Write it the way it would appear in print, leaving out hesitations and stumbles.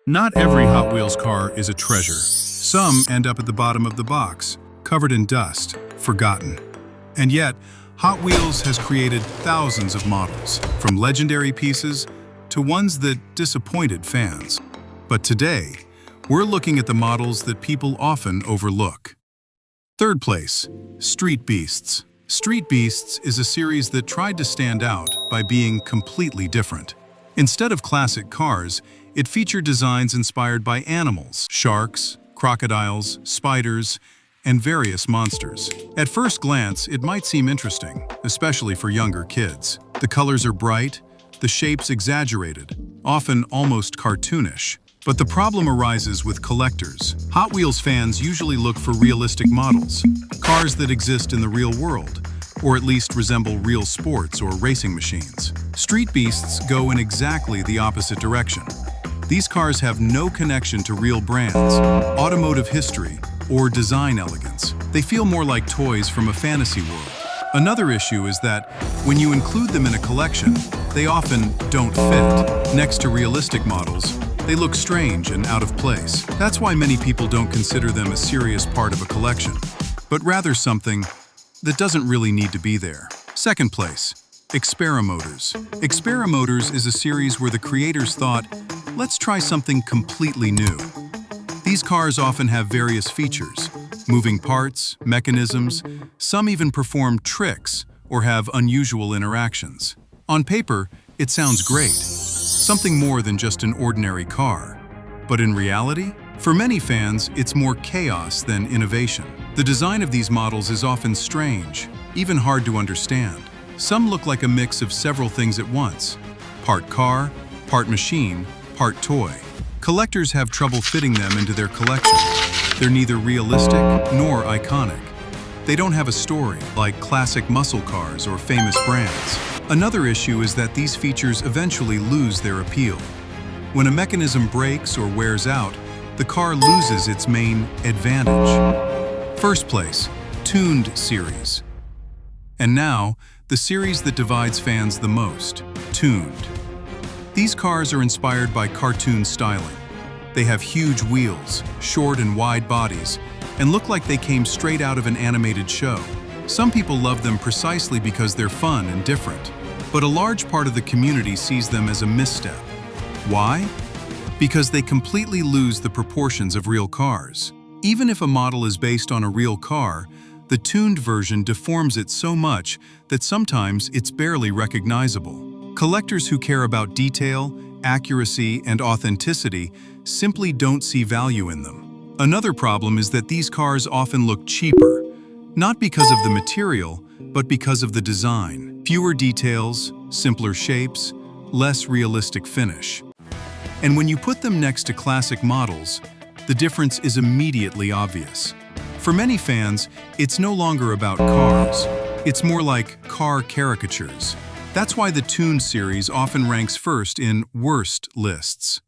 Not every Hot Wheels car is a treasure. Some end up at the bottom of the box, covered in dust, forgotten. And yet, Hot Wheels has created thousands of models, from legendary pieces to ones that disappointed fans. But today, we're looking at the models that people often overlook. Third place, Street Beasts. Street Beasts is a series that tried to stand out by being completely different. Instead of classic cars, it featured designs inspired by animals, sharks, crocodiles, spiders, and various monsters. At first glance, it might seem interesting, especially for younger kids. The colors are bright, the shapes exaggerated, often almost cartoonish. But the problem arises with collectors. Hot Wheels fans usually look for realistic models, cars that exist in the real world, or at least resemble real sports or racing machines. Street Beasts go in exactly the opposite direction. These cars have no connection to real brands, automotive history, or design elegance. They feel more like toys from a fantasy world. Another issue is that when you include them in a collection, they often don't fit. Next to realistic models, they look strange and out of place. That's why many people don't consider them a serious part of a collection, but rather something that doesn't really need to be there. Second place, Experimotors. Experimotors is a series where the creators thought, let's try something completely new. These cars often have various features, moving parts, mechanisms, some even perform tricks or have unusual interactions. On paper, it sounds great, something more than just an ordinary car. But in reality, for many fans, it's more chaos than innovation. The design of these models is often strange, even hard to understand. Some look like a mix of several things at once, part car, part machine, part toy. Collectors have trouble fitting them into their collection. They're neither realistic nor iconic. They don't have a story like classic muscle cars or famous brands. Another issue is that these features eventually lose their appeal. When a mechanism breaks or wears out, the car loses its main advantage. First place, Tuned series. And now, the series that divides fans the most, Tuned. These cars are inspired by cartoon styling. They have huge wheels, short and wide bodies, and look like they came straight out of an animated show. Some people love them precisely because they're fun and different, but a large part of the community sees them as a misstep. Why? Because they completely lose the proportions of real cars. Even if a model is based on a real car, the tuned version deforms it so much that sometimes it's barely recognizable. Collectors who care about detail, accuracy, and authenticity simply don't see value in them. Another problem is that these cars often look cheaper, not because of the material, but because of the design. Fewer details, simpler shapes, less realistic finish. And when you put them next to classic models, the difference is immediately obvious. For many fans, it's no longer about cars. It's more like car caricatures. That's why the Tuned series often ranks first in worst lists.